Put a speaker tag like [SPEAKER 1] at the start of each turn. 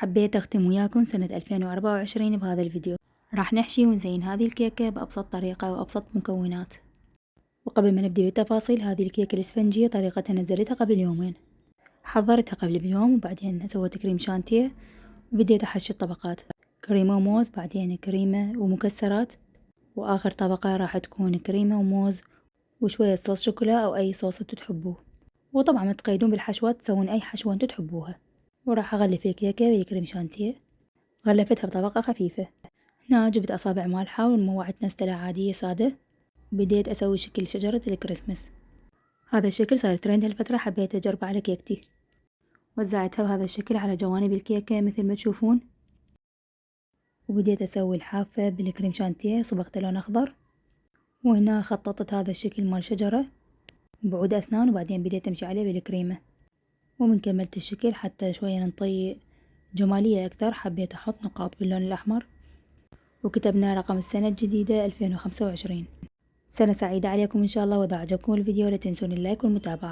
[SPEAKER 1] حبيت أختم وياكم سنة 2024 بهذا الفيديو. راح نحشي ونزين هذه الكيكة بأبسط طريقة وأبسط مكونات. وقبل ما نبدأ بالتفاصيل، هذه الكيكة الإسفنجية طريقتها نزلتها قبل يومين، حضرتها قبل بيوم، وبعدين سويت كريم شانتيه وبديت أحشي الطبقات، كريمة وموز، بعدين كريمة ومكسرات، وآخر طبقة راح تكون كريمة وموز وشوية صوص شوكولا أو أي صوص انتو تحبوه. وطبعا ما تقيدون بالحشوات، تسوون أي حشوة انتو تحبوها. وراح أغلف الكيكة بالكريم شانتيه، غلفتها بطبقة خفيفة. هنا جبت أصابع مالحة وموعت نستلة عادية سادة، وبديت أسوي شكل شجرة الكريسماس. هذا الشكل صار ترند هالفترة، حبيت أجربه على كيكتي. وزعتها بهذا الشكل على جوانب الكيكة مثل ما تشوفون، وبديت أسوي الحافة بالكريم شانتيه، صبغته لون أخضر. وهنا خططت هذا الشكل مال شجرة بعود أسنان، وبعدين بديت أمشي عليه بالكريمة. ومن كملت الشكل حتى شوية ننطي جمالية أكثر، حبيت أحط نقاط باللون الأحمر، وكتبنا رقم السنة الجديدة 2025. سنة سعيدة عليكم إن شاء الله. وإذا عجبكم الفيديو لا تنسون اللايك والمتابعة.